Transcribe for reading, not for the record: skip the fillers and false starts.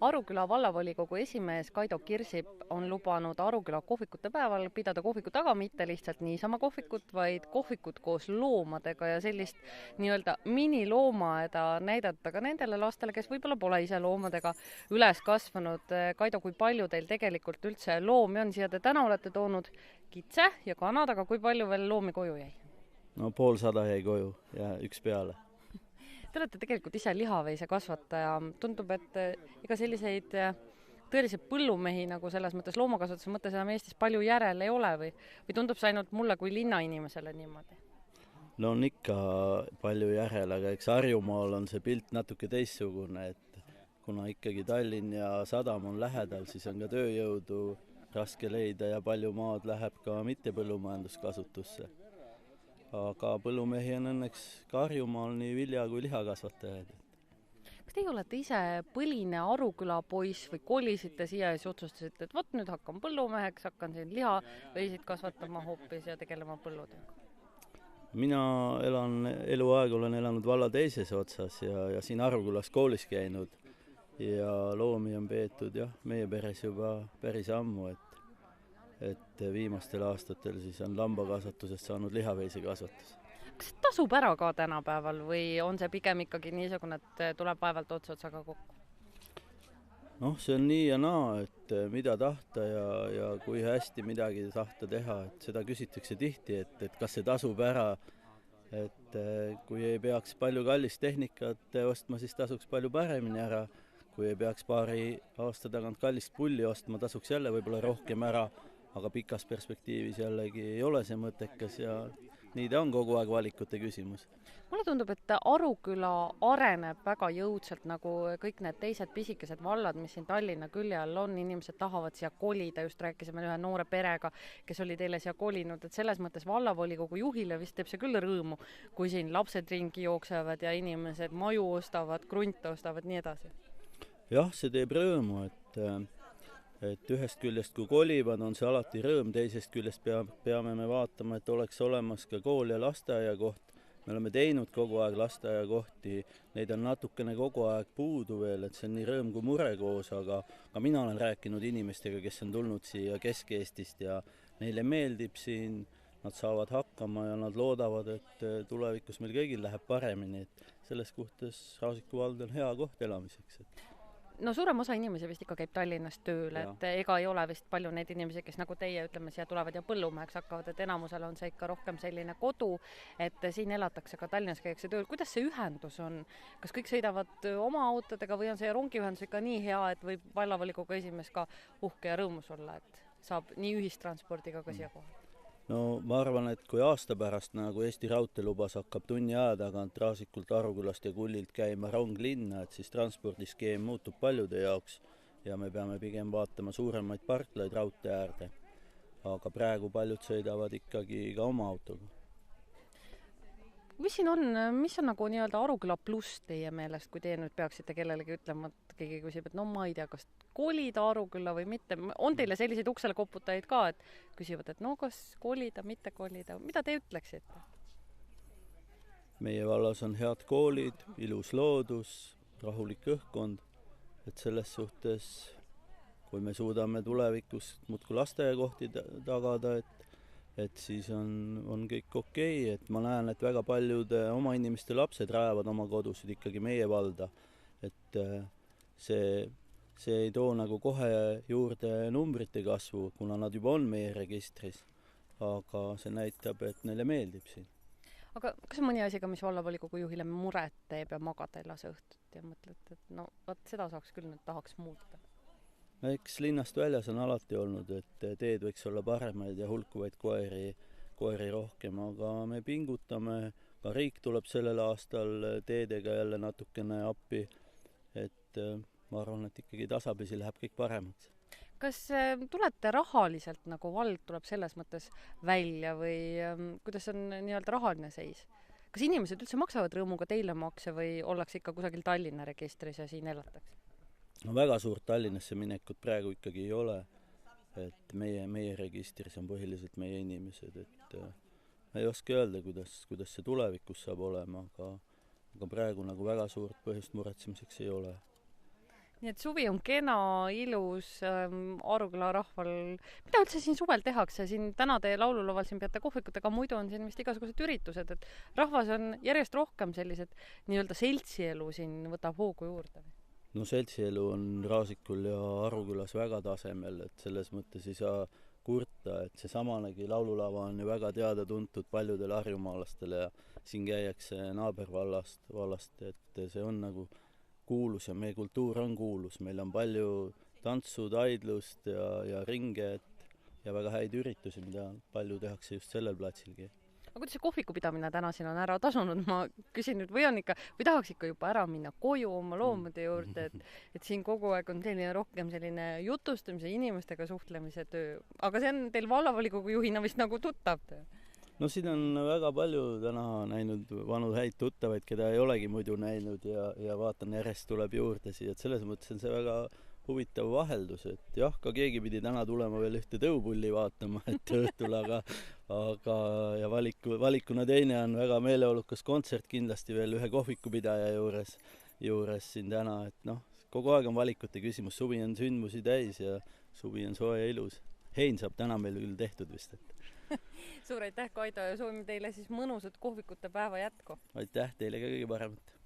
Aruküla vallavolikogu esimees Kaido Kirsip on lubanud Aruküla kohvikute päeval pidada kohviku taga mitte lihtsalt niisama kohvikut, vaid kohvikut koos loomadega ja sellist nii-öelda miniloomaeda näidata ka nendele lastele, kes võib-olla pole ise loomadega üles kasvanud. Kaido, kui palju teil tegelikult üldse loomi on? Siia te täna olete toonud kitse ja kanad, aga kui palju veel loomi koju jäi? No 50 jäi koju ja üks peale. Te olete tegelikult ise lihaveise kasvataja. Tundub, et ega selliseid tõeliselt põllumehi nagu selles mõttes loomakasvatuse mõttes enam Eestis palju järel ei ole või tundub see ainult mulle kui linnainimesele niimoodi? No on ikka palju järel, aga eks Harjumaal on see pilt natuke teistsugune, et kuna ikkagi Tallinn ja sadam on lähedal, siis on ka tööjõudu raske leida ja palju maad läheb ka mitte põllumajanduskasutusse. Aga põllumehi on õnneks ka Harjumaal nii vilja- kui lihakasvatajaid. Kas teie olete ise põline Aruküla poiss või kolisite siia ja siis otsustasite, et vot nüüd hakkan põllumeheks, hakkan siin lihaveisid kasvatama hoopis ja tegelema põllutööga? Mina eluaeg olen elanud valla teises otsas ja siin Arukülas koolis käinud ja loomi on peetud meie peres juba päris ammu, et viimastel aastatel siis on lambakasvatusest saanud lihaveise kasvatus. Kas see tasub ära ka tänapäeval või on see pigem ikkagi niisugune, et tuleb vaevalt ots-otsaga kokku? See on nii ja naa, et mida tahta ja kui hästi midagi tahta teha, et seda küsitakse tihti, et kas see tasub ära, et kui ei peaks palju kallist tehnikat ostma, siis tasuks palju paremini ära, kui ei peaks paari aasta tagant kallist pulli ostma, tasuks jälle võib-olla rohkem ära, aga pikas perspektiivis jällegi ei ole see mõttekas ja nii ta on kogu aeg valikute küsimus. Mulle tundub, et Aruküla areneb väga jõudsalt nagu kõik need teised pisikesed vallad, mis siin Tallinna külje all on. Inimesed tahavad siia kolida, just rääkisime ühe noore perega, kes oli teile siia kolinud, et selles mõttes vallavolikogu juhile vist teeb see küll rõõmu, kui siin lapsed ringi jooksevad ja inimesed maju ostavad, krunte ostavad, nii edasi. Jah, see teeb rõõmu, et ühest küljest kui kolivad, on see alati rõõm, teisest küljest peame me vaatama, et oleks olemas ka kool ja lasteaiakoht. Me oleme teinud kogu aeg lasteaiakohti, neid on natukene kogu aeg puudu veel, et see on nii rõõm kui mure koos, aga mina olen rääkinud inimestega, kes on tulnud siia Kesk-Eestist ja neile meeldib siin, nad saavad hakkama ja nad loodavad, et tulevikus meil kõigil läheb paremini, et selles kohtas Raasiku vald on hea koht elamiseks. No suurem osa inimesi vist ikka käib Tallinnas tööl, et ega ei ole vist palju neid inimesi, kes nagu teie, ütleme, siia tulevad ja põllumeheks hakkavad, et enamusel on see ikka rohkem selline kodu, et siin elatakse ka Tallinnas, käiakse tööl. Kuidas see ühendus on? Kas kõik sõidavad oma autodega või on see rongiühendus ikka nii hea, et võib vallavolikogu esimees ka uhke ja rõõmus olla, et saab nii ühistranspordiga ka siia kohale? No ma arvan, et kui aasta pärast nagu Eesti Raudtee lubas, hakkab tunni aja tagant Raasikult, Arukülast ja Kullilt käima rong linna, et siis transpordiskeem muutub paljude jaoks ja me peame pigem vaatama suuremaid parklaid raudtee äärde. Aga praegu paljud sõidavad ikkagi ka oma autoga. Mis on nagu nii-öelda Aruküla pluss teie meelest, kui teie nüüd peaksite kellelegi ütlema, et keegi küsib, et no ma ei tea, kas kolida Aruküla või mitte. On teile selliseid uksele koputajaid ka, et küsivad, et no kas kolida, mitte kolida. Mida te ütleksite? Meie vallas on head koolid, ilus loodus, rahulik õhkkond, et selles suhtes, kui me suudame tulevikus muudkui lasteaiakohti tagada, et siis on kõik okei, et ma näen, et väga paljude oma inimeste lapsed rajavad oma kodusid ikkagi meie valda, et see ei too nagu kohe juurde numbrite kasvu, kuna nad juba on meie registris, aga see näitab, et neile meeldib siin. Aga kas on mõni asi ka, mis vallavolikogu juhile muret teeb ja magada ei lase õhtut ja mõtled, et no vaat seda saaks küll nüüd tahaks muuta? Eks linnast väljas on alati olnud, et teed võiks olla paremaid ja hulkuvaid koeri rohkem, aga me pingutame, ka riik tuleb sellel aastal teedega jälle natukene appi, et ma arvan, et ikkagi tasapisi läheb kõik paremaks. Kas tulete rahaliselt, nagu vald tuleb selles mõttes välja või kuidas on nii-öelda rahaline seis? Kas inimesed üldse maksavad rõõmuga teile makse või ollakse ikka kusagil Tallinna registris ja siin elatakse? No väga suurt Tallinnasse minekut praegu ikkagi ei ole, et meie registris on põhiliselt meie inimesed, et ei oska öelda, kuidas see tulevikus saab olema, aga praegu nagu väga suurt põhjust muretsemiseks ei ole. nii et suvi on kena, ilus, Aruküla rahval. Mida üldse siin suvel tehakse? Siin täna te laululaval siin peate kohvikut, aga muidu on siin vist igasugused üritused, et rahvas on järjest rohkem sellised nii-öelda seltsielu siin võtab hoogu juurde. No seltsielu on Raasikul ja Arukülas väga tasemel, et selles mõttes ei saa kurta, et see samanegi laululava on ju väga teada-tuntud paljudele harjumaalastele ja siin käiakse naabervallast, et see on nagu kuulus ja meie kultuur on kuulus. Meil on palju tantsud, aidlust ja ringe ja väga häid üritusi, mida palju tehakse just sellel platsilgi. Aga kuidas see kohviku pidamine täna siin on ära tasunud? Ma küsin nüüd, või tahaks ikka juba ära minna koju oma loomade juurde, et siin kogu aeg on selline rohkem selline jutustamise, inimestega suhtlemise töö. Aga see on teil vallavolikogu juhina vist nagu tuttav töö? No siin on väga palju täna näinud vanu häid tuttavaid, keda ei olegi muidu näinud ja vaatan, järjest tuleb juurde siia, et selles mõttes on see väga huvitav vaheldus, et jah, ka keegi pidi täna tulema veel ühte tõupulli vaatama, et õhtul, aga ja valikuna teine on väga meeleolukas kontsert kindlasti veel ühe kohvikupidaja juures siin täna, et noh, kogu aeg on valikute küsimus, suvi on sündmusi täis ja suvi on soe ja ilus. Hein saab täna meil küll tehtud vist, et suur aitäh, Kaido, ja soovime teile siis mõnusat kohvikute päeva jätku. Aitäh teile ka kõige paremat.